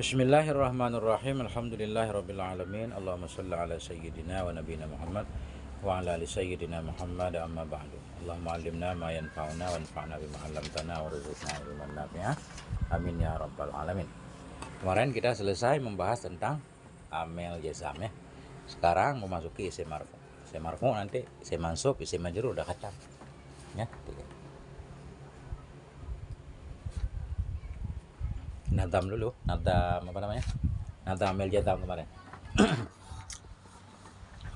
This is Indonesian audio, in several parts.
Bismillahirrahmanirrahim. Alhamdulillahirabbil alamin. Allahumma shalli ala sayyidina wa nabiyina Muhammad wa ala ali sayyidina Muhammad, amma ba'du. Allahumma 'allimna ma yanfa'una wanfa'na bima 'allamtana warzuqna ilman nafi'a. Amin ya rabbal alamin. Kemarin kita selesai membahas tentang amel jazam ya. Sekarang memasuki isim marfu. Isim marfu nanti isim mansub, isim majrur udah kacang. Ya, tiga. Nadam dulu, nadam apa namanya? Nadam amel jazam kemarin.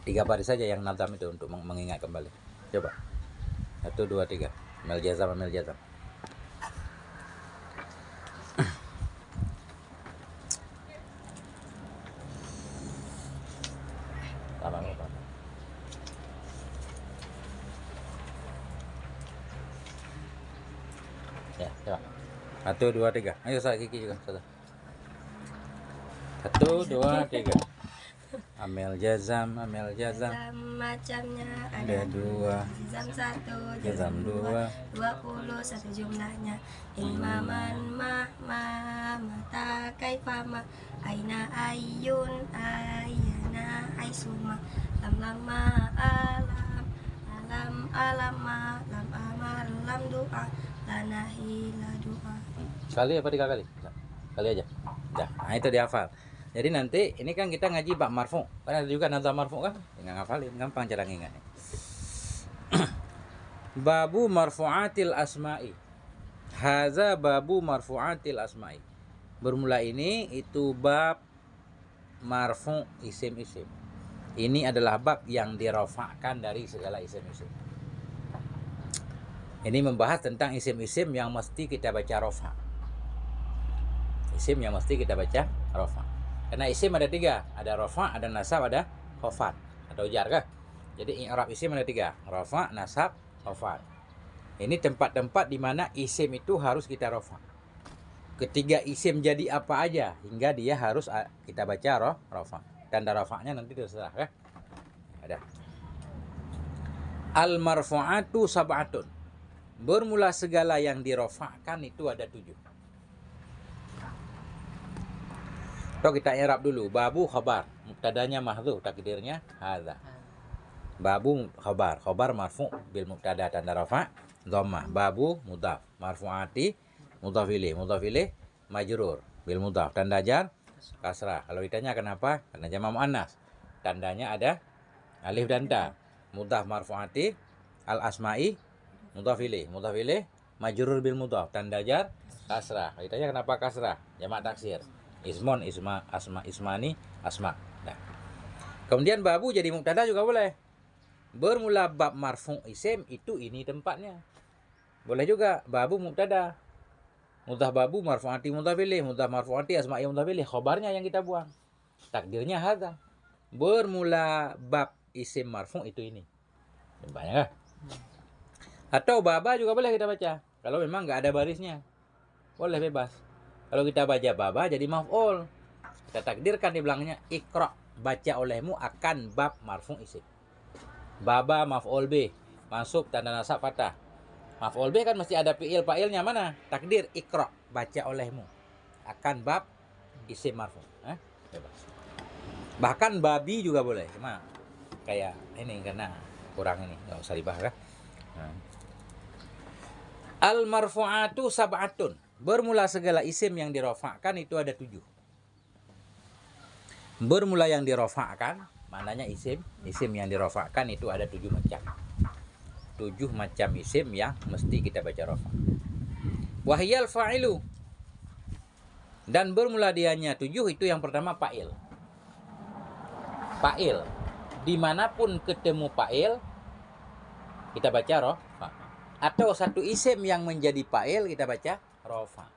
3 baris saja yang nadam itu untuk mengingat kembali. Coba. 1, 2, 3. Amel jazam, amel jazam. Lama apa? Ya, coba. 1, 2, 3. Ayo saya Kiki juga. 1, 2, 3. Amel jazam, amel jazam. Macamnya Ada 2. jazam 1, Jazam 2. 20 satu jumlahnya. Ilmaman ma mata kaifama aina ayun ayana aisuma lam lama alama lam amar lam doa lanahi la doa. Sekali apa 3 kali? Kali aja. Dah, nah itu dihafal. Jadi nanti ini kan kita ngaji bab marfu. Kan ada juga nazam marfu kan? Tinggal ngafalin, gampang cara ngingatnya. Babu marfu'atil asma'i. Haza babu marfu'atil asma'i. Bermula ini itu bab marfu isim-isim. Ini adalah bab yang dirafa'kan dari segala isim-isim. Ini membahas tentang isim-isim yang mesti kita baca rafa. Isim yang mesti kita baca rafa. Karena isim ada 3, ada rafa, ada nasab, ada khafat atau jar kah? Jadi i'rab isim ada 3, rafa, nasab, khafat. Ini tempat-tempat di mana isim itu harus kita rafa. Ketiga isim jadi apa aja hingga dia harus kita baca rafa. Tanda rafa'nya nanti terserah kah? Ada. Al marfu'atu sab'atun. Bermula segala yang dirafa'kan itu ada 7. So kita i'rab dulu. Babu khabar, mubtadanya mahdhuf, takdirnya hadza. Babu khabar, khabar marfu bil mubtada tanda rafa dhammah. Babu mudhaf, marfu'ati mudhaf ilaih majrur bil mudhaf tanda jar kasrah. Kalau ditanya kenapa? Karena jamak muannas. Tandanya ada alif dan ta. Mudhaf marfu'ati al asma'i mudhaf ilaih majrur bil mudhaf tanda jar kasrah. Kalau ditanya kenapa kasrah? Jamak taksir. Ismon, isma, asma, ismani, asma. Nah. Kemudian babu jadi mubtada juga boleh. Bermula bab marfu isim itu ini tempatnya. Boleh juga babu mubtada. Mudhaf babu marfu'ati mudhaf ilaih, mudhaf marfu'ati asma'i mudhaf ilaih, khabarnya yang kita buang. Takdirnya hadza. Bermula bab isim marfu itu ini. Tempatnya kah? Atau baba juga boleh kita baca. Kalau memang enggak ada barisnya. Boleh bebas. Kalau kita baca baba jadi maf'ul. Kita takdirkan di belakangnya iqra, baca olehmu akan bab marfu isim. Baba maf'ul bih, masuk tanda nasab fathah. Maf'ul bih kan mesti ada fi'il, fa'ilnya mana? Takdir iqra, baca olehmu akan bab isim marfu. Bebas. Bahkan babi juga boleh. Cuma kayak ini karena kurang ini, enggak usah dibahas kan. Al marfu'atu sab'atun. Bermula segala isim yang dirafa'kan itu ada 7. Bermula yang dirafa'kan, maknanya isim yang dirafa'kan itu ada 7 macam. 7 macam isim yang mesti kita baca rafa. Wahyal fa'ilu. Dan bermula dianya 7 itu yang pertama fa'il. Fa'il. Dimanapun ketemu fa'il, kita baca rafa. Atau satu isim yang menjadi fa'il kita baca rafa.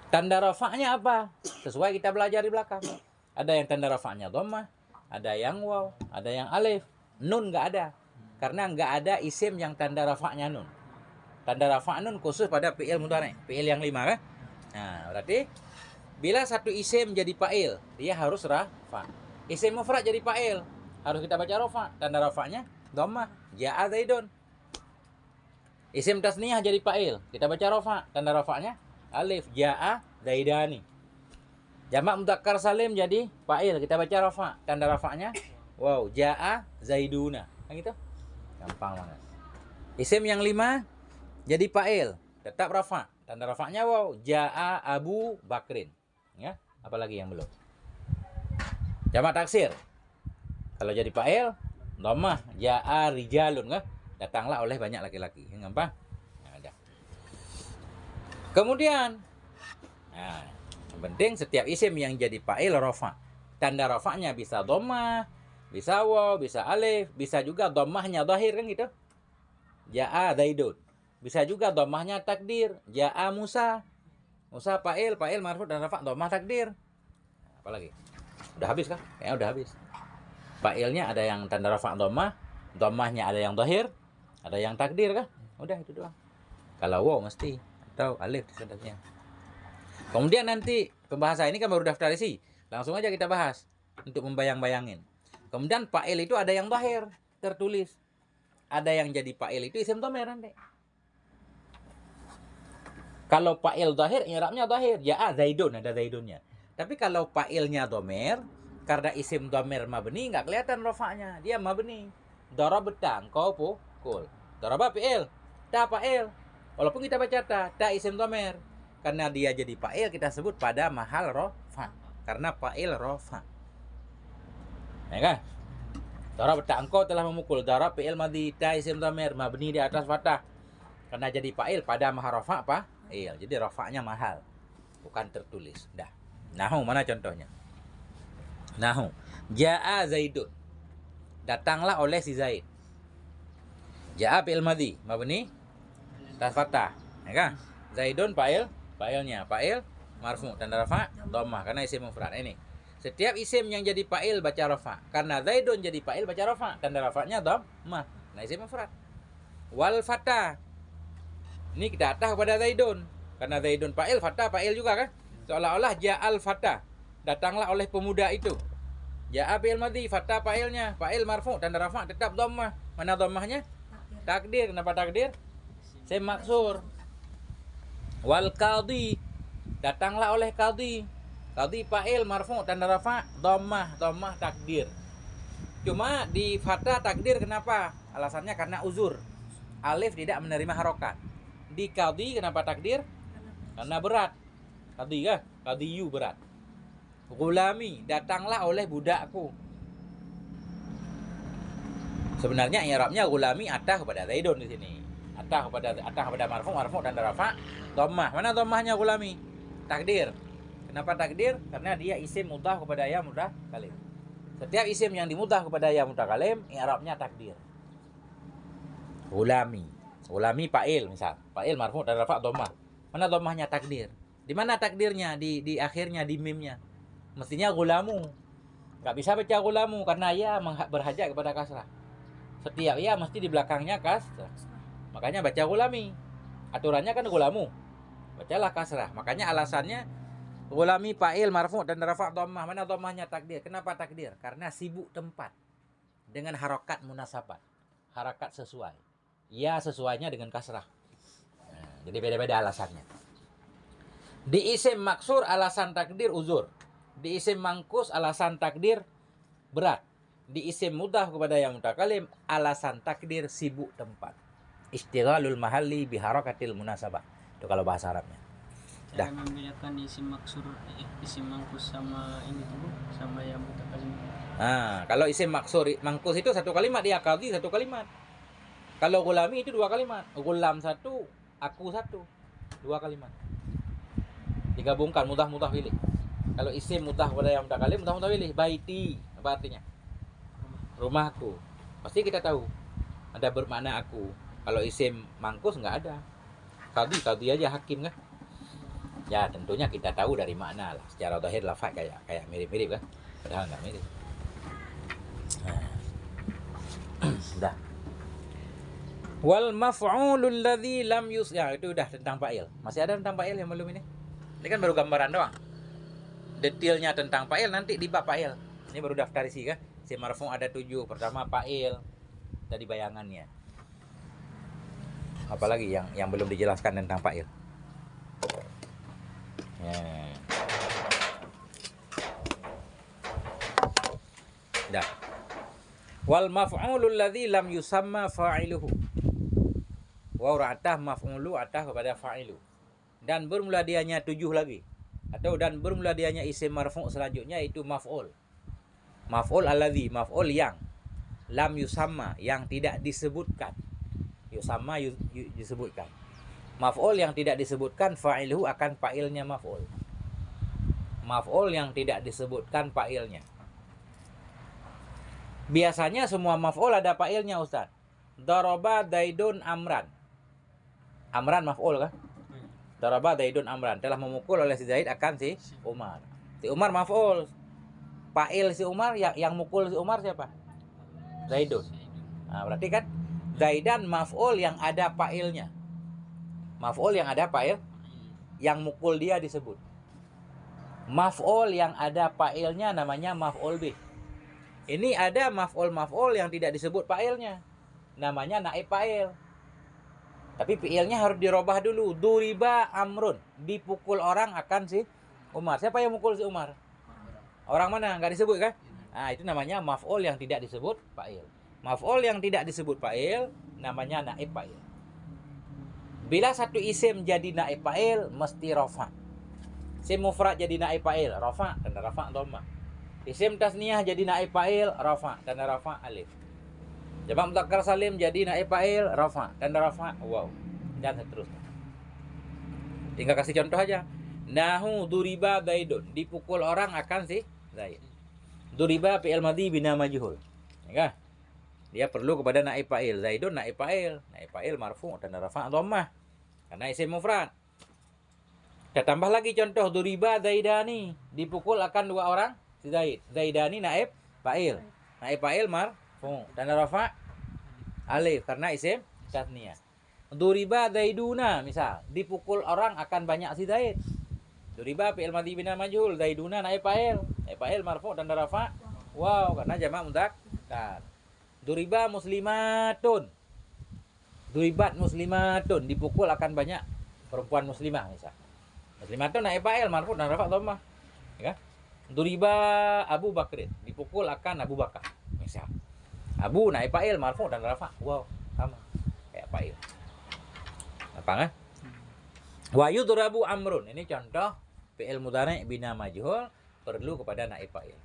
Tanda rafa'nya apa? Sesuai kita belajar di belakang. Ada yang tanda rafa'nya dhammah, ada yang waw, ada yang alif. Nun enggak ada. Karena enggak ada isim yang tanda rafa'nya nun. Tanda rafa' nun khusus pada fi'il mudhari', fi'il yang 5 kan? Nah, berarti bila satu isim jadi fa'il, dia harus rafa'. Isim mufrad jadi fa'il, harus kita baca rafa'. Tanda rafa'nya dhammah, ja'a zaidun. Isim tasniyah jadi fa'il, kita baca rafa'. Tanda rafa'nya alif, ja'a zaidani. Jamak mudzakkar salim jadi fa'il. Kita baca rafa. Tanda rafa'nya wow, jaa zaiduna. Kan gitu? Gampang banget. Isim yang 5 jadi fa'il, tetap rafa. Tanda rafa'nya wow, jaa Abu Bakrin. Ya, apalagi yang belum? Jamak taksir. Kalau jadi fa'il, dhammah, jaa rijalun kan? Datanglah oleh banyak laki-laki. Gampang? Nah, ada. Kemudian, nah, yang penting setiap isim yang jadi fa'il rafa. Tanda rafa'nya bisa dhammah, bisa waw, bisa alif, bisa juga dhammahnya dhahir kan gitu. Jaa Zaidun. Bisa juga dhammahnya takdir. Jaa Musa. Musa fa'il, fa'il marfu dan rafa dhammah takdir. Nah, apalagi? Udah habis kah? Kayaknya udah habis. Fa'ilnya ada yang tanda rafa dhammah, dhammahnya ada yang dhahir, ada yang takdir kah? Udah itu doang. Kalau waw mesti atau alif sebenarnya. Kemudian nanti pembahasan ini kan baru daftar isi. Langsung aja kita bahas untuk membayang-bayangin. Kemudian fa'il itu ada yang dhahir tertulis. Ada yang jadi fa'il itu isim dhamir nanti. Kalau fa'il dhahir, i'rabnya dhahir. Ya Zaidun, ada Zaidunnya. Tapi kalau fa'ilnya dhamir, karena isim dhamir mabni nggak kelihatan rafa'nya. Dia mabni. Darabta, engkau pukul. Daraba fi'il, ta fa'il. Walaupun kita baca ta isim dhamir. Karena dia jadi fa'il kita sebut pada mahal rafa. Karena fa'il rafa. Ya kan? Darabta, engkau telah memukul. Darab fi'il madhi, ta isim dhamir mabni di atas fathah. Karena jadi fa'il pada mahal rafa apa? Iya, jadi rafa'nya mahal. Bukan tertulis. Dah. Nahu mana contohnya? Nahu. Ja'a Zaidun. Datanglah oleh si Zaid. Ja'a fi'il madhi mabni atas fathah. Ya kan? Zaidun fa'il, fa'ilnya fa'il marfu tanda rafa dhammah karena isim mufrad ini. Setiap isim yang jadi fa'il baca rafa. Karena Zaidun jadi fa'il baca rafa, tanda rafanya dhammah. Nah, isim mufrad. Wal fatah. Ini kita atah kepada Zaidun. Karena Zaidun fa'il, fatah fa'il juga kan? Seolah-olah ja'al fatah. Datanglah oleh pemuda itu. Ja'a fi'il madhi, fatah fa'ilnya, fa'il marfu tanda rafa tetap dhammah. Mana dhammahnya? Takdir. Kenapa takdir? Isim maksur. Wal qadhi. Datanglah oleh qadhi. Qadhi fa'il marfu tanda rafa dhammah, dhammah takdir. Cuma di fathah takdir kenapa? Alasannya karena uzur. Alif tidak menerima harokat. Di qadhi kenapa takdir? Karena berat. Qadhi kah? Qadhiyu berat. Gulami, datanglah oleh budakku. Sebenarnya i'rabnya gulami atah kepada Zaidun di sini. Atah kepada marfu dan rafa dhammah. Mana dhammahnya gulami? Takdir. Kenapa takdir? Karena dia isim mudhaf kepada ya mutakalim. Setiap isim yang dimudhaf kepada ya mutakalim, i'rabnya takdir. Gulami. Gulami fa'il misal. Fa'il marfu dan rafa dhammah. Mana dhammahnya? Takdir. Di mana takdirnya? Di akhirnya, di mimnya. Mestinya gulamu. Enggak bisa baca gulamu karena ya berhajat kepada kasrah. Setiap ya mesti di belakangnya kasrah. Makanya baca gulami. Aturannya kan gulamu. Bacalah kasrah. Makanya alasannya gulami fa'il marfu dan rafa dhammah. Mana dhammahnya? Takdir. Kenapa takdir? Karena sibuk tempat dengan harokat munasabah. Harakat sesuai. Ya sesuainya dengan kasrah. Nah, jadi beda-beda alasannya. Di isim maksur alasan takdir uzur. Di isim mangkus alasan takdir berat. Di isim mudhaf kepada yang mutakalim alasan takdir sibuk tempat. Istighalul mahalli biharakatil munasabah. Itu kalau bahasa Arabnya. Cara membedakan isim maksur, isim mangkus sama ini tuh, sama yang mutakalim. Nah, kalau isim maksur mangkus itu satu kalimat, dia qadhi satu kalimat. Kalau gulami itu dua kalimat. Gulam satu, aku satu. Dua kalimat. Digabungkan mudhaf pilih. Kalau isim mudhaf kepada yang mutakalim mudhaf pilih. Baiti, apa artinya? Rumahku. Pasti kita tahu. Ada bermakna aku. Kalau isim mangkus enggak ada. Qadhi aja hakim kan? Ya tentunya kita tahu dari makna lah. Secara zahir lafaz kayak mirip-mirip kan? Padahal enggak mirip. Sudah. Wal maf'ulul ladzi lam ya itu udah tentang fa'il. Masih ada tentang fa'il yang belum ini? Ini kan baru gambaran doang. Detailnya tentang fa'il nanti di bab fa'il. Ini baru daftar isi kan? Isim marfu ada 7. Pertama fa'il. Tadi bayangannya. Apalagi yang belum dijelaskan tentang fa'il. Ya. Dah. Wal maf'ulul ladzi lam yusamma fa'iluhu. Waw atah maf'ulu atah kepada fa'ilu. Dan bermula dianya 7 lagi. Atau dan bermula dianya isim marfu' selanjutnya itu maf'ul. Maf'ul alladzi, maf'ul yang lam yusamma, yang tidak disebutkan. Yusamma disebutkan. Maf'ul yang tidak disebutkan fa'iluhu akan fa'ilnya maf'ul. Maf'ul yang tidak disebutkan fa'ilnya. Biasanya semua maf'ul ada fa'ilnya, Ustaz. Daraba Zaidun Amran. Amran maf'ul kan? Daraba Zaidun Amran. Telah memukul oleh si Zaid akan si Umar. Si Umar maf'ul. Fa'il si Umar yang mukul si Umar siapa? Zaidun. Nah, berarti kan Zaidan maf'ul yang ada fa'ilnya. Maf'ul yang ada fa'il, yang mukul dia disebut. Maf'ul yang ada fa'ilnya namanya maf'ul bih. Ini ada maf'ul yang tidak disebut fa'ilnya. Namanya naib fa'il. Tapi fi'ilnya harus dirubah dulu. Duriba Amrun. Dipukul orang akan si Umar. Siapa yang mukul si Umar? Orang mana? Enggak disebut kan? Nah, itu namanya maf'ul yang tidak disebut fa'il. Maf'ul yang tidak disebut fa'il namanya naib fa'il. Bila satu isim jadi naib fa'il mesti rafa. Isim mufrad jadi naib fa'il, rafa, tanda rafa dhammah. Isim tasniyah jadi naib fa'il, rafa, tanda rafa alif. Jamak mudzakkar salim jadi naib fa'il, rafa, tanda rafa waw. Dan seterusnya. Tinggal kasih contoh aja. Nahu duriba Zaidun. Dipukul orang akan si Zaid. Duriba fi'il madhi bina majhul. Ya. Dia perlu kepada naib fa'il. Zaidun naib fa'il. Naib fa'il marfu' tanda rafa' dhammah. Karena isim mufrad. Kita tambah lagi contoh duriba Zaidani. Dipukul akan 2 orang si Zaid. Zaidani naib fa'il. Naib fa'il marfu' tanda rafa' alif karena isim tasniyah. Duriba Zaiduna misal. Dipukul orang akan banyak si Zaid. Duriba fi'il madhi bina majhul, Zaiduna naib fa'il. Naib fa'il marfu' tanda rafa' waw karena jamak mudzakkar. Duriba muslimatun. Duribat muslimatun, dipukul akan banyak perempuan muslimah misal. Muslimatun naib fa'il marfu' tanda rafa' dhammah. Ya. Duriba Abu Bakrin, dipukul akan Abu Bakar misal. Abu naib fa'il marfu' tanda rafa' waw sama kayak fa'il. Apa kan? Wa yudrabu Amrun. Ini contoh fi'il mudhari' bina majhul perlu kepada naib fa'il.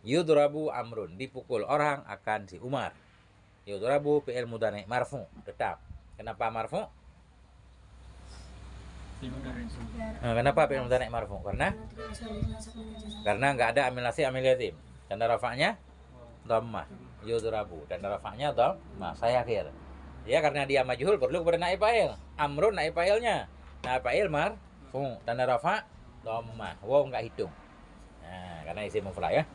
Yudrabu Amrun, dipukul orang akan si Umar. Yudrabu fi'il mudhari' marfu' tetap. Kenapa marfu'? Kenapa fi'il mudhari' marfu'? Karena enggak ada amil nasib amil jazim. Tanda rafa'nya dhammah. Yudrabu tanda rafa'nya dhammah. Saya akhir. Ya karena dia majhul perlu kepada naib fa'il. Amrun naib fa'ilnya. Naib fa'il marfu' tanda rafa' dhammah. Waw enggak hitung. Nah, karena isim mufrad ya.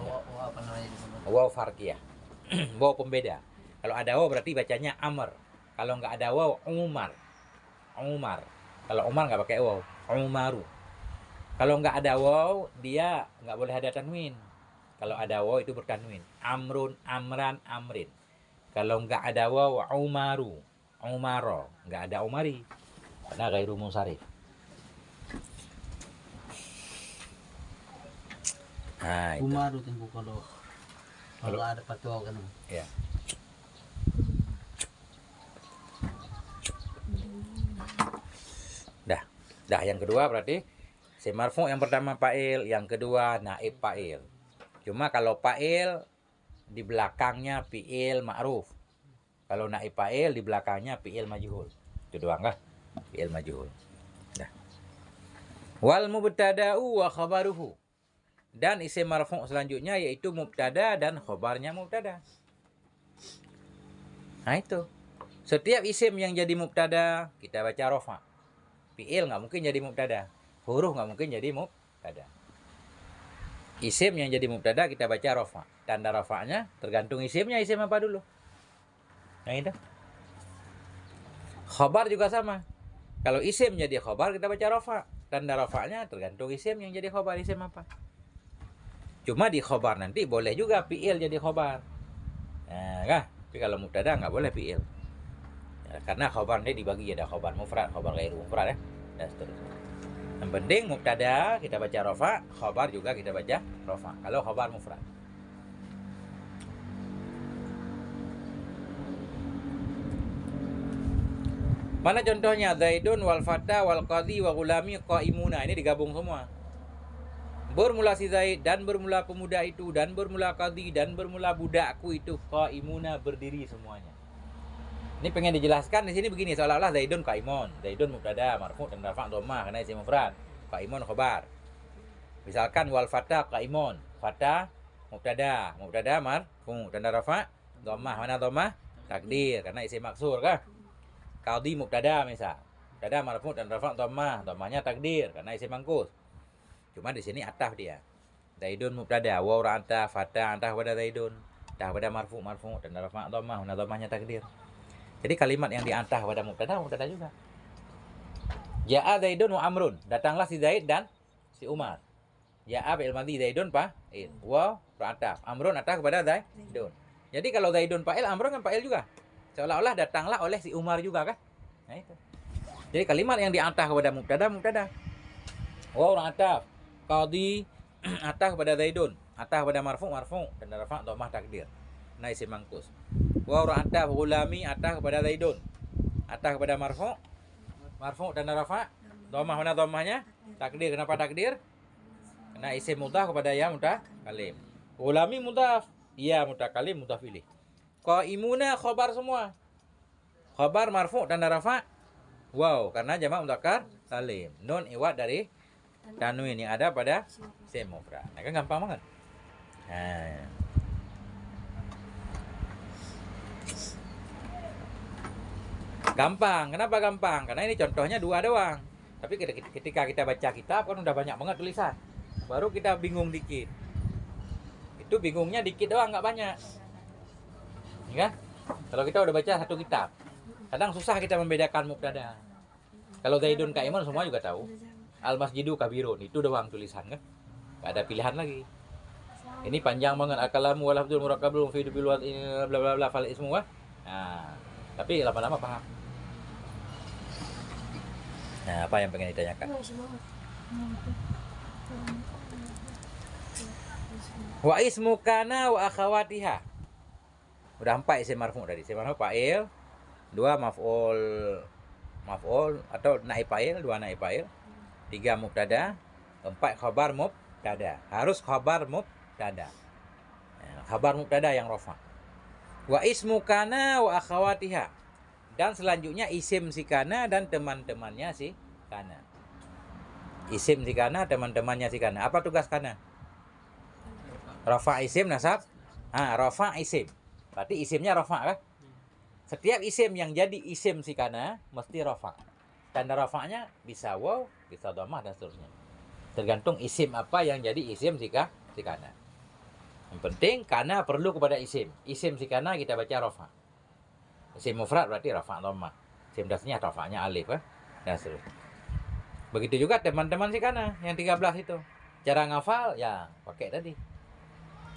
Waw apa namanya di sana? Waw farqiyah. Waw pembeda. Kalau ada waw berarti bacanya Amr. Kalau enggak ada waw Umar. Umar. Kalau Umar enggak pakai waw, Umaru. Kalau enggak ada waw dia enggak boleh ada tanwin. Kalau ada waw itu bertanwin. Amrun, Amran, Amrin. Kalau enggak ada waw Umaru, Umaro. Enggak ada Umari. Karena ghairu munsharif. Nah, itu. Umaru tunggu kalau ada patwa kan. Ya. Dah yang kedua berarti si marfu yang pertama fa'il, yang kedua naib fa'il. Cuma kalau fa'il di belakangnya fi'il ma'ruf. Kalau naib fa'il di belakangnya fi'il majhul. Itu doang kah? Fi'il majhul. Dah. Wal mubtada'u wa khabaruhu. Dan isim marfu selanjutnya yaitu mubtada dan khabarnya mubtada. Nah itu. Setiap isim yang jadi mubtada kita baca rafa. Fi'il nggak mungkin jadi mubtada. Huruf nggak mungkin jadi mubtada. Isim yang jadi mubtada kita baca rafa. Tanda rafa'nya tergantung isimnya, isim apa dulu. Nah itu. Khabar juga sama. Kalau isim jadi khabar kita baca rafa. Tanda rafa'nya tergantung isim yang jadi khabar, isim apa. Cuma di khabar nanti boleh juga fi'il jadi khabar. Nah, kah? Tapi kalau mubtada nggak boleh fi'il. Ya, karena khabar ini dibagi ada khabar mufrad, khabar ghairu mufrad ya. Dan seterusnya. Yang penting mubtada kita baca rafa, khabar juga kita baca rafa. Kalau khabar mufrad. Mana contohnya? Zaidun wal fata wal qadhi wa gulami qaimuna. Ini digabung semua. Bermula si Zaid dan bermula pemuda itu dan bermula qadhi dan bermula budakku itu qaimuna, berdiri semuanya. Ini pengen dijelaskan di sini begini, seolah-olah Zaidun qaimun. Zaidun mubtada marfu dan rafa' dhammah karena isim mufrad. Qaimun khabar. Misalkan wal fata qaimun. Fata mubtada marfu dan rafa' dhammah. Mana dhammah? Takdir karena isim maksur kan. Qadhi mubtada misal. Mubtada marfu dan rafa' dhammah. Dhammahnya takdir karena isim mangkus. Cuma di sini ataf dia. Zaidun mubtada wa ra'ata fata antah pada Zaidun. Antah pada marfu dan rafa' dhammah. Mana dhammahnya takdir. Jadi kalimat yang diantah pada mubtada juga. Ja'a Zaidun wa Amrun. Datanglah si Zaid dan si Umar. Ja'a fi'il madhi Zaidun fa'il. Wa ra'ataf. Amrun atah kepada Zaidun. Jadi kalau Zaidun fa'il, Amrun kan fa'il juga. Seolah-olah datanglah oleh si Umar juga kan? Nah itu. Jadi kalimat yang diantah kepada mubtada. Wa ra'ataf. Qadhi atah kepada Zaidun. Atah kepada marfu dan rafa' dhammah takdir. Nah isim mangkus. Wa ra'ataf gulami atah kepada Zaidun. Atah kepada marfu dan rafa' dhammah. Mana dhammahnya? Takdir. Kenapa takdir? Karena isim mudhaf kepada ya mutakalim. Gulami mudhaf, ya mutakalim mudhaf ilaih. Qaimuna khabar semua. Khabar marfu dan rafa' wow karena jamak mudzakkar salim. Nun iwad dari tanwin yang ada pada isim mufrad. Nah, kan gampang banget. Nah. Gampang. Kenapa gampang? Karena ini contohnya dua doang. Tapi ketika kita baca kitab kan udah banyak banget tulisan. Baru kita bingung dikit. Itu bingungnya dikit doang, nggak banyak. Ya kan? Kalau kita udah baca satu kitab, kadang susah kita membedakan mubtada. Kalau Zaidun qaimun semua juga tahu. Al masjidu kabirun, itu doang tulisan kan. Nggak ada pilihan lagi. Ini panjang banget. Al-kalamu wal lafzul murakkabul fi bil bla bla bla fal ismu wa. Nah, tapi lama-lama paham. Nah, apa yang pengen ditanyakan? Wa ismu kana wa akhawatiha. Udah 4 isim marfu tadi. Isim marfu fa'il, 2 maf'ul atau naib fa'il, 2 naib fa'il, 3 mubtada, 4 khabar mubtada. Harus khabar mubtada. Khabar mubtada yang rafa'. Wa ismu kana wa akhawatiha. Dan selanjutnya isim si kana dan teman-temannya si kana. Isim si kana, teman-temannya si kana. Apa tugas kana? Rafa isim nasab. Rafa isim. Berarti isimnya rafa kan? Setiap isim yang jadi isim si kana mesti rafa. Tanda rafa'nya bisa waw, bisa dhammah dan seterusnya. Tergantung isim apa yang jadi isim si kana. Yang penting kana perlu kepada isim. Isim si kana kita baca rafa. Isim mufrad berarti rafa' dhammah. Isim dasarnya rafa'nya alif dan seterusnya. Begitu juga teman-teman si kana yang 13 itu. Cara ngafal ya pakai tadi.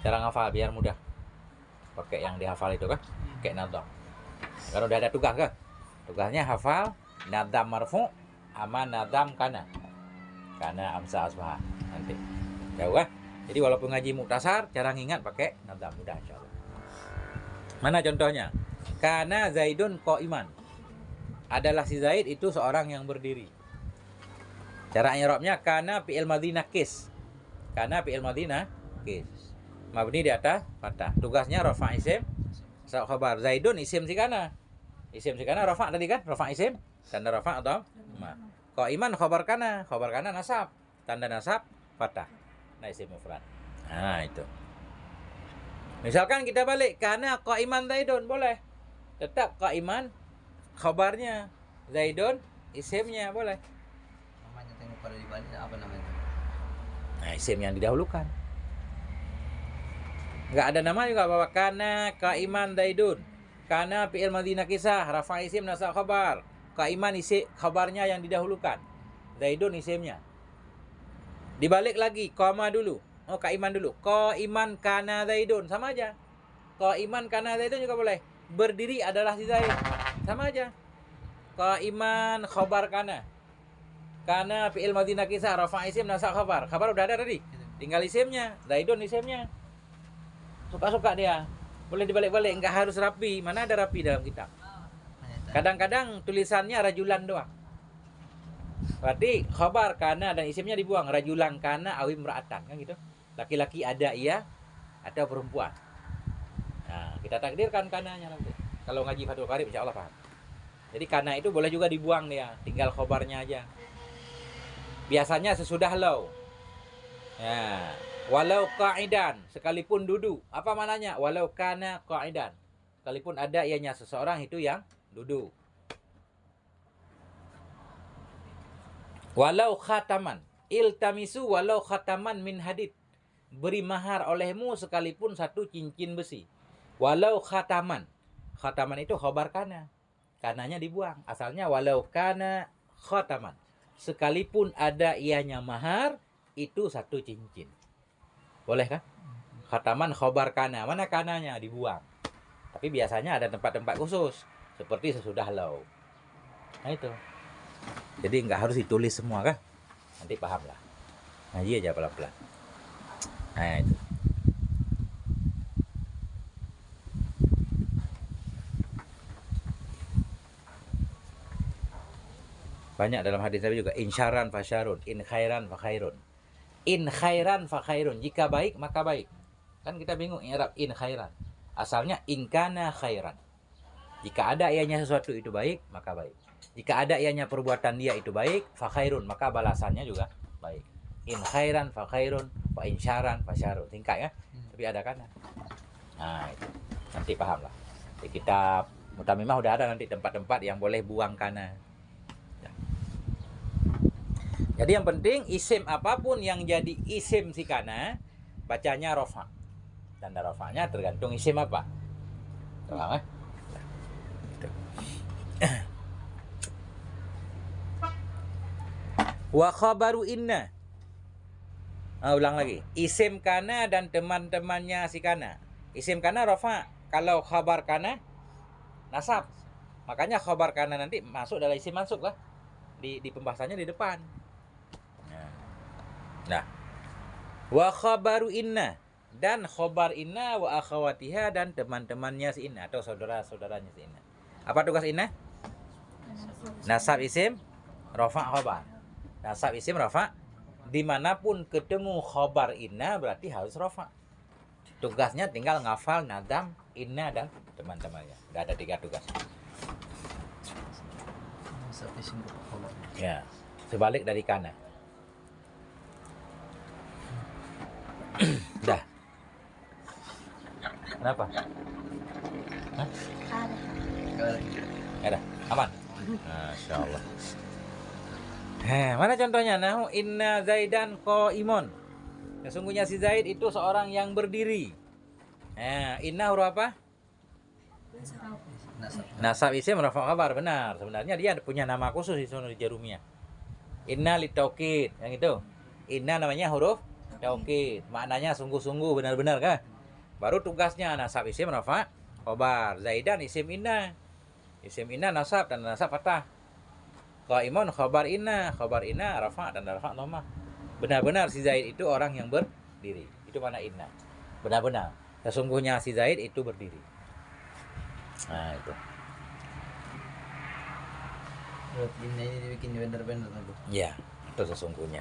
Cara ngafal biar mudah. Pakai yang dihafal itu kan? Pakai nadam. Kalau udah ada tugas kan? Tugasnya hafal nadam marfu sama nadam kana. Kana amsa asbah nanti. Jauh kan? Jadi walaupun ngaji muktasar, cara ngingat pakai nadam mudah insyaallah. Mana contohnya? Kana Zaidun qaiman. Adalah si Zaid itu seorang yang berdiri. Cara i'rabnya kana fi'il madhi nakis. Kana fi'il madhi nakis. Mabni di atas fathah. Tugasnya rafa' isim khabar. Zaidun isim si kana. Isim si kana rafa' tadi kan? Rafa' isim tanda rafa' atau ma. Qaiman khabar kana. Khabar kana nasab. Tanda nasab fathah. Nah isim mufrad. Nah itu. Misalkan kita balik kana qaiman Zaidun boleh. Tetap qaiman khabarnya, Zaidun isimnya boleh. Namanya tengok kalau dibalik apa namanya? Nah, isim yang didahulukan. Enggak ada nama juga bahwa kana qaiman Zaidun. Kana fi'il madhi nakisah, rafa isim nasab khabar. Qaiman isi khabarnya yang didahulukan. Zaidun isimnya. Dibalik lagi qama dulu. Oh, qaiman dulu. Qaiman kana Zaidun sama aja. Qaiman kana Zaidun juga boleh. Berdiri adalah si Zaid. Sama aja. Qaiman khabar kana. Kana fi'il madhi nakisah, rafa isim nasab khabar. Khabar udah ada tadi. Tinggal isimnya, Zaidun isimnya. Suka-suka dia. Boleh dibalik-balik, enggak harus rapi. Mana ada rapi dalam kitab? Kadang-kadang tulisannya rajulan doang. Berarti khabar kana dan isimnya dibuang. Rajulan kana awi imra'atan, kan gitu. Laki-laki ada ia atau perempuan. Nah, kita takdirkan kananya nanti. Kalau ngaji Fathul Qarib insya Allah paham. Jadi kana itu boleh juga dibuang dia, tinggal khabarnya aja. Biasanya sesudah lau. Ya, walau qa'idan, sekalipun duduk. Apa mananya? Walau kana qa'idan. Sekalipun ada ianya seseorang itu yang duduk. Walau khataman, iltamisu walau khataman min hadid. Beri mahar olehmu sekalipun satu cincin besi. Walau khataman. Khataman itu khobar kana. Kananya dibuang. Asalnya walau kana khataman. Sekalipun ada ianya mahar, itu satu cincin. Boleh kan? Khataman khobar kana. Mana kananya? Dibuang. Tapi biasanya ada tempat-tempat khusus. Seperti sesudah lau. Nah itu. Jadi nggak harus ditulis semua kan? Nanti paham lah. Ngaji aja pelan-pelan. Nah itu. Banyak dalam hadis Nabi juga insyaran fasyarun, in khairan fa khairun. In khairan fa khairun. Jika baik maka baik. Kan kita bingung i'rab in khairan. Asalnya in kana khairan. Jika ada ianya sesuatu itu baik, maka baik. Jika ada ianya perbuatan dia itu baik, fa khairun, maka balasannya juga baik. In khairan fa khairun, fa insyaran fa syarun. Singkat ya. Tapi ada kana. Nah, itu. Nanti paham lah. Di kitab Mutamimah udah ada nanti tempat-tempat yang boleh buang kana. Jadi yang penting isim apapun yang jadi isim si kana bacanya rofa. Tanda rofanya tergantung isim apa. Paham? Gitu. Wa khabaru inna. Ulang lagi. Isim kana dan teman-temannya si kana. Isim kana rofa. Kalau khabar kana nasab. Makanya khabar kana nanti masuk dalam isim masuk lah. Di pembahasannya di depan. Nah, wa khabaru inna dan khobar inna wa akhawatiha dan teman-temannya si inna atau saudara-saudaranya si inna. Apa tugas inna? Nasab isim, rafa khobar. Nasab isim rafa. Dimanapun ketemu khobar inna berarti harus rafa. Tugasnya tinggal ngafal nadam inna dan teman-temannya. Udah ada 3 tugas. Nasab isim khobar. Ya, sebalik dari kana. Dah. Kenapa? Hah? Ada. Aman. Masya Allah. Mana contohnya? Nahu inna Zaidan qaimun. Sesungguhnya si Zaid itu seorang yang berdiri. Inna huruf apa? Nasab isim rafa khabar. Benar. Sebenarnya dia punya nama khusus di Jarumiyah. Inna litaukid. Yang itu. Inna namanya huruf taukid, maknanya sungguh-sungguh benar-benar kan? Baru tugasnya nasab isim rafa khabar. Zaidan isim inna. Isim inna nasab dan nasab fathah. Qaimun khabar inna rafa dan rafa dhammah. Benar-benar si Zaid itu orang yang berdiri. Itu mana inna. Benar-benar. Sesungguhnya si Zaid itu berdiri. Nah, itu. Inna ini dibikin benar-benar tuh. Ya, itu sesungguhnya.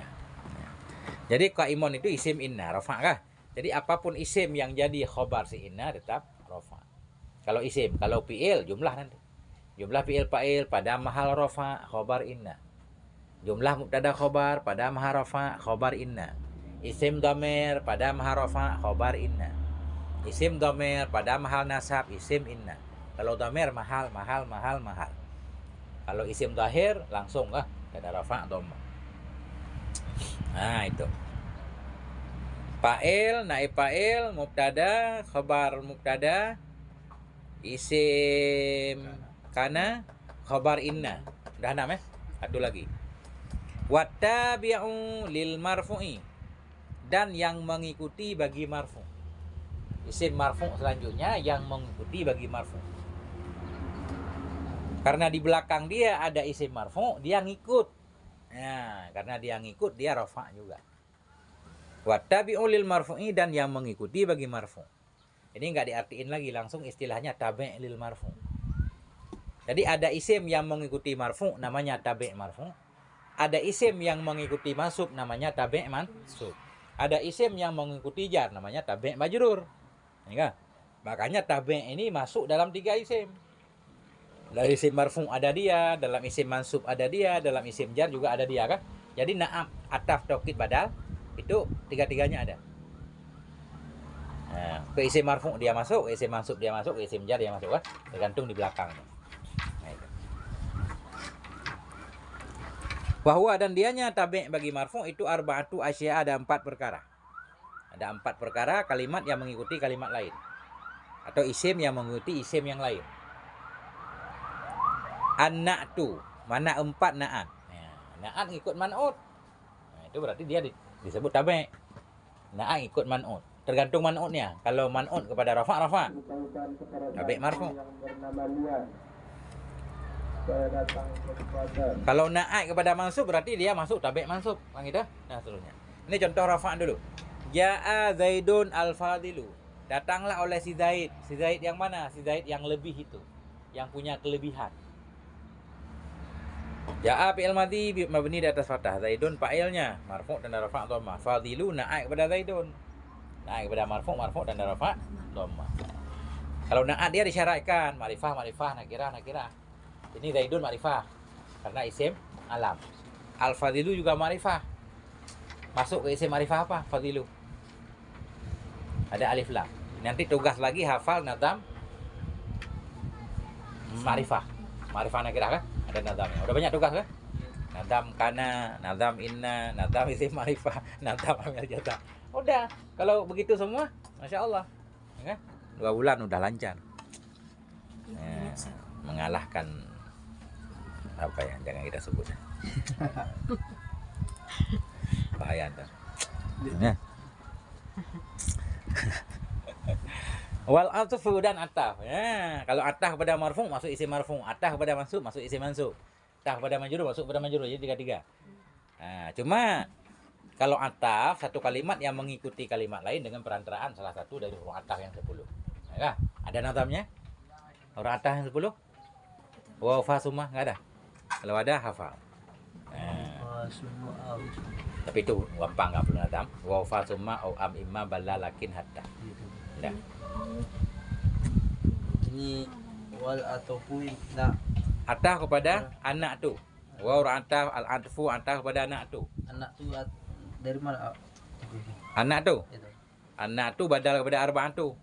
Jadi qaimun itu isim inna, rafa kah? Jadi apapun isim yang jadi khobar si inna tetap rafa. Kalau isim, kalau fi'il jumlah nanti. Jumlah fi'il fa'il pada mahal rafa khobar inna. Jumlah mubtada khobar pada mahal rafa khobar inna. Isim dhamir pada mahal rafa khobar inna. Isim dhamir pada mahal nasab isim inna. Kalau dhamir mahal. Kalau isim zahir langsung ada rafa dhammah. Nah itu. Fa'il, naib fa'il, mubtada, khabar mubtada, isim kana, khabar inna. Udah 6 ya? Satu lagi. Wattabi'u lil marfu'i. Dan yang mengikuti bagi marfu. Isim marfu selanjutnya yang mengikuti bagi marfu. Karena di belakang dia ada isim marfu, dia ngikut. Nah, karena dia ngikut dia rafa juga. Wattabi'u lil marfu'i dan yang mengikuti bagi marfu. Ini enggak diartiin lagi langsung istilahnya tabi' lil marfu. Jadi ada isim yang mengikuti marfu namanya tabi' marfu. Ada isim yang mengikuti mansub namanya tabi' mansub. Ada isim yang mengikuti jar namanya tabi' majrur. Ya kan? Makanya tabi' ini masuk dalam 3 isim. Dalam isim marfu ada dia, dalam isim mansub ada dia, dalam isim jar juga ada dia kan? Jadi na'am, ataf, taukid, badal itu tiga-tiganya ada. Nah, ke isim marfu dia masuk, ke isim mansub dia masuk, ke isim jar dia masuk kan? Tergantung di belakangnya. Nah, itu. Bahwa dan dianya tabi' bagi marfu itu arba'atu asya, ada 4 perkara. Ada 4 perkara kalimat yang mengikuti kalimat lain. Atau isim yang mengikuti isim yang lain. An-na'tu, mana 4 na'at. Na'at ngikut man'ut. Nah, itu berarti dia disebut tabi'. Na'at ngikut man'ut. Tergantung man'utnya. Kalau man'ut kepada rafa', tabi' marfu. Kalau na'at kepada mansub berarti dia masuk tabi' mansub. Kan gitu? Nah, seterusnya. Ini contoh rafa' dulu. Ja'a Zaidun al-Fadilu. Datanglah oleh si Zaid. Si Zaid yang mana? Si Zaid yang lebih itu. Yang punya kelebihan. Ja'a fi'il madhi mabni di atas fathah. Zaidun fa'ilnya marfu' dan rafa' dhammah. Fadilu na'at kepada Zaidun. Na'at kepada marfu' dan rafa' dhammah. Kalau na'at dia disyaratkan ma'rifah, nakirah. Ini Zaidun ma'rifah karena isim alam. Al-Fadilu juga ma'rifah. Masuk ke isim ma'rifah apa? Fadilu. Ada alif lam. Nanti tugas lagi hafal nadam ma'rifah. Ma'rifah nakirah kan? Ada nadamnya. Udah banyak tugas kan? Nadam kana, nadam inna, nadam isim ma'rifah, nadam amil jaza. Udah. Kalau begitu semua, Masya Allah. Ya kan? 2 bulan udah lancar. Mengalahkan apa ya, jangan kita sebut. Bahaya ntar. Wal atfu dan ataf. Ya, kalau ataf kepada marfu masuk isim marfu, ataf kepada mansub masuk isim mansub. Ataf kepada majrur masuk kepada majrur, jadi 3-3. Nah, cuma kalau ataf satu kalimat yang mengikuti kalimat lain dengan perantaraan salah satu dari huruf ataf yang 10. Ya, ada nazamnya? Huruf ataf yang 10? Wa fa summa enggak ada. Kalau ada hafal. Tapi itu gampang, enggak perlu nazam. Wa fa summa au am imma balla lakin hatta. Udah. Ini wal ataupun na Atah kepada anak tu. Wa atah al-atfu atah kepada anak tu. anak tu dari mana? Anak tu. Itu. Anak tu badal kepada arba'atu.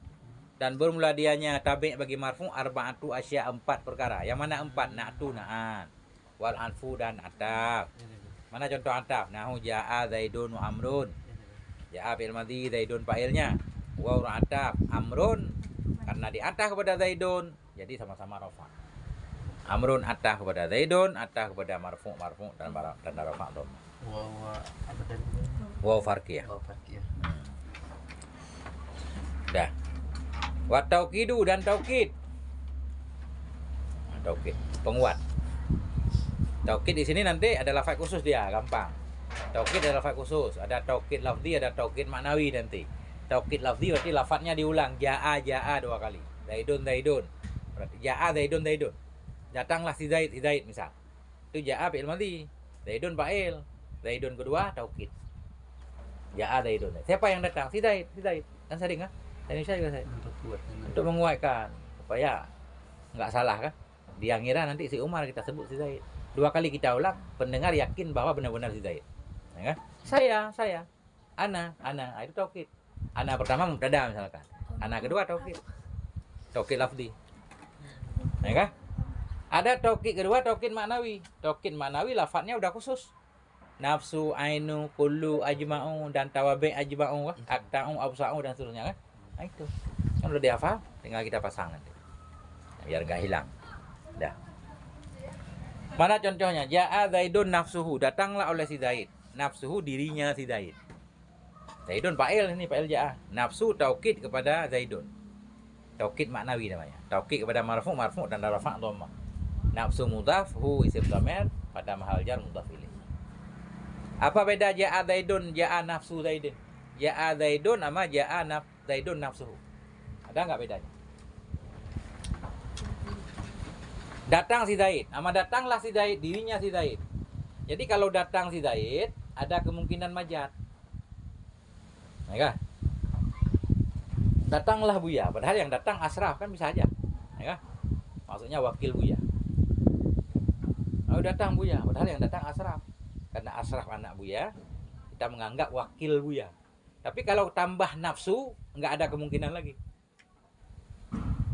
Dan bermula dianya tabi' bagi marfu arba'atu asya 4 perkara. Yang mana 4? Na'tu na'an. Wal anfu dan ataf. Mana contoh ataf? Nahu ja'a Zaidun wa Amrun. Ja'a fi'il madhi, Zaidun fa'ilnya. Wa ataf Amrun karena di ataf kepada Zaidun, jadi sama-sama rafa'. Amrun atah kepada Zaidun, atah kepada marfu dan rafa' dhamma. Wa apa tadi? Wa farqiyah. Wa farqiyah. Dah. Wa tauqidu dan taukid. Taukid, penguat. Taukid di sini nanti ada lafaz khusus dia, gampang. Taukid ada lafaz khusus, ada taukid lafzi, ada taukid maknawi nanti. Taukid lafzi berarti lafaznya diulang, ja'a 2 kali. Zaidun. Berarti ja'a Zaidun. Datanglah si Zaid misal. Itu ja'a fi'il madhi. Zaidun fa'il. Zaidun kedua taukid. Ja'a Zaidun. Siapa yang datang? Si Zaid. Kan sering kan? Indonesia juga saya. Untuk menguatkan supaya enggak salah kan? Dia ngira nanti si Umar kita sebut si Zaid. 2 kali kita ulang, pendengar yakin bahwa benar-benar si Zaid. Ya kan? Saya. Ana. Itu taukid. Ana pertama mubtada misalkan. Ana kedua taukid. Taukid lafzi. Ya kan? Ada taukid kedua, taukid maknawi. Taukid maknawi lafadznya udah khusus. Nafsu, ainu, kullu, ajma'u dan tawabi' ajma'u, akta'u, absa'u dan seterusnya kan? Nah itu. Kan udah dihafal, tinggal kita pasang nanti. Biar enggak hilang. Dah. Mana contohnya? Ja'a Zaidun nafsuhu, datanglah oleh si Zaid. Nafsuhu dirinya si Zaid. Zaidun fa'il ini, fa'il ja'a. Nafsu taukid kepada Zaidun. Taukid maknawi namanya. Taukid kepada marfu dan rafa' dhammah. Nafsu mudhaf, hu isim dhamir pada mahal jar mudhaf ilaih. Apa beda ja'a Zaidun, ja'a nafsu Zaidin? Ja'a Zaidun sama ja'a Zaidun nafsuhu. Ada enggak bedanya? Datang si Zaid. Datanglah si Zaid, dirinya si Zaid. Jadi kalau datang si Zaid, ada kemungkinan majaz. Ya kan? Datanglah Buya, padahal yang datang Ashraf kan bisa aja. Ya kan? Maksudnya wakil Buya. Oh, datang Buya, padahal yang datang Ashraf. Karena Ashraf anak Buya, kita menganggap wakil Buya. Tapi kalau tambah nafsu, nggak ada kemungkinan lagi.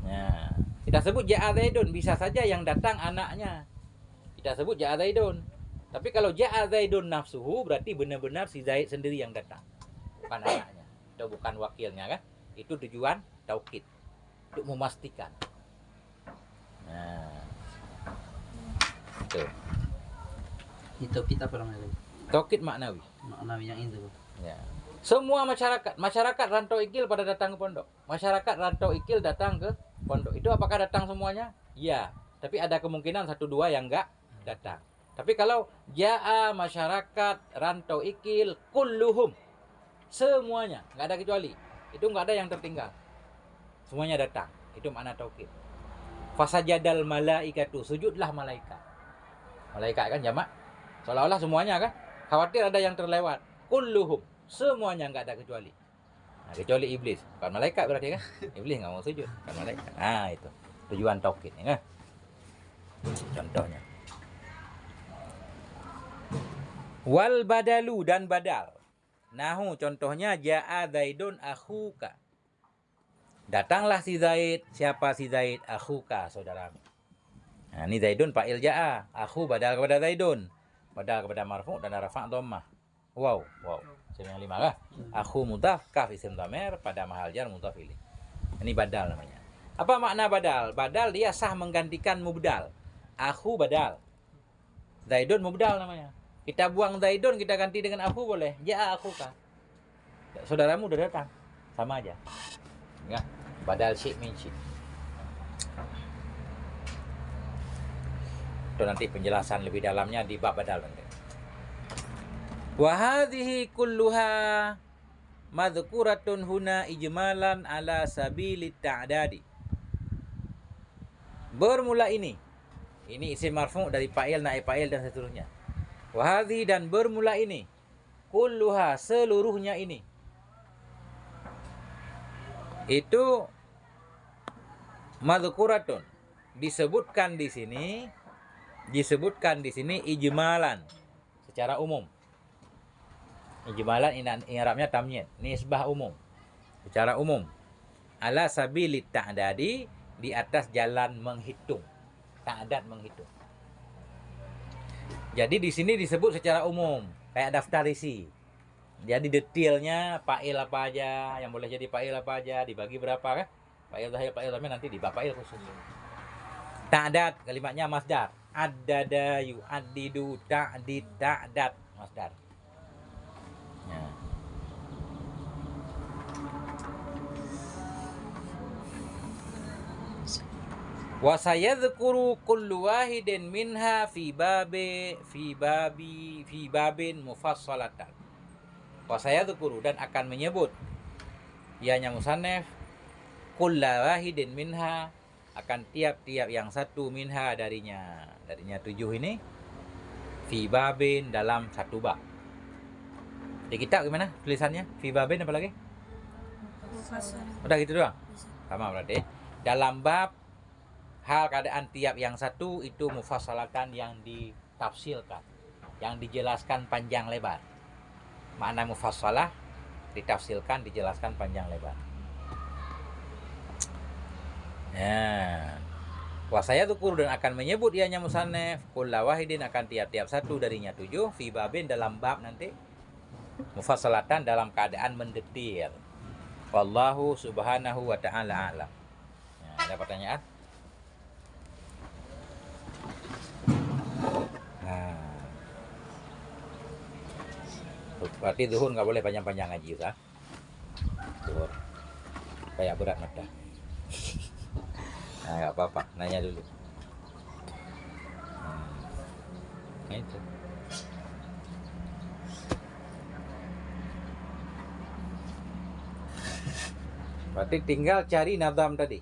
Nah, kita sebut Ja'a Zaidun, bisa saja yang datang anaknya. Kita sebut Ja'a Zaidun. Tapi kalau Ja'a Zaidun nafsuhu, berarti benar-benar si Zaid sendiri yang datang. Bukan anaknya. Itu bukan wakilnya kan. Itu tujuan taukid. Untuk memastikan. Nah. Itu kita pernah lagi. Taukid maknawi. Maknawi yang itu. Ya. Semua masyarakat rantau ikil pada datang ke pondok. Masyarakat rantau ikil datang ke pondok. Itu apakah datang semuanya? Ya. Tapi ada kemungkinan 1-2 yang enggak datang. Tapi kalau ja'a masyarakat rantau ikil kulluhum, semuanya, enggak ada kecuali. Itu enggak ada yang tertinggal. Semuanya datang. Itu makna taukid. Fasajadal malaikatu, sujudlah malaikat. Malaikat kan jamak. Seolah-olah semuanya kan. Khawatir ada yang terlewat. Kulluhum, semuanya enggak ada kecuali. Nah, kecuali iblis. Bukan malaikat berarti kan. Iblis enggak mau sujud, bukan malaikat. Nah, itu tujuan taukid ya kan. Contohnya. Wal badalu, dan badal. Nahu, contohnya ja'a Zaidun akhuka. Datanglah si Zaid. Siapa si Zaid? Akhuka, saudaramu. Nah, ini Zaidun fa'il ja'a. Akhu badal kepada Zaidun. Badal kepada marfu' dan rafa' dhammah. Wow. Yang 5 kah? Akhu mudhaf, kaf isim dhamir, pada mahal jar mudhaf ilaih. Ini badal namanya. Apa makna badal? Badal dia sah menggantikan mubdal. Akhu badal. Zaidun mubdal namanya. Kita buang Zaidun, kita ganti dengan akhu boleh. Ja'a akhuka. Saudaramu udah datang. Sama aja. Ya. Badal syik min syik. Itu nanti penjelasan lebih dalamnya di bab badal nanti. Wa hadhihi kulluha madhkuratun huna ijmalan ala sabilit ta'dadi. Bermula ini isim marfu' dari fa'il, naib fa'il dan seterusnya. Wa hadhi, dan bermula ini, kulluha, seluruhnya ini. Itu madhkuratun, disebutkan di sini ijmalan, secara umum. Ijmalan i'rabnya tamyiz, nisbah umum, secara umum. Ala sabilit ta'dadi, di atas jalan menghitung. Ta'dad menghitung. Jadi di sini disebut secara umum, kayak daftar isi. Jadi detailnya fa'il apa aja, yang boleh jadi fa'il apa aja, dibagi berapa kan? Fa'il zahir, fa'il dhamir, nanti di bab fa'il khusus. Ta'dad, kalimatnya masdar. Addada yu'addidu ta'did ta'dad, masdar. Ya. Wa sayadhkuru kullu wahidin minha fi babin mufassalatan. Wa sayadhkuru, dan akan menyebut ianya musannaf kullu wahidin minha, akan tiap-tiap yang satu minha darinya 7 ini, fi babin, dalam satu bab. Di kitab gimana tulisannya? Fi babin apa lagi? Udah gitu doang? Sama berarti. Dalam bab hal keadaan tiap yang satu itu mufassalatan, yang ditafsilkan, yang dijelaskan panjang lebar. Makna mufassalah, ditafsilkan, dijelaskan panjang lebar. Ya. Wa sayadhkuru, dan akan menyebut ianya musannaf kullu wahidin, akan tiap-tiap satu darinya 7, fi babin, dalam bab nanti, mufassalatan, dalam keadaan mendetil. Wallahu subhanahu wa ta'ala a'lam. Ya, ada pertanyaan? Nah. Berarti zuhur nggak boleh panjang-panjang ngaji, Ustaz. Zuhur. Kayak berat mata. Nah, nggak apa-apa, nanya dulu. Nah, itu. Berarti tinggal cari nazam tadi.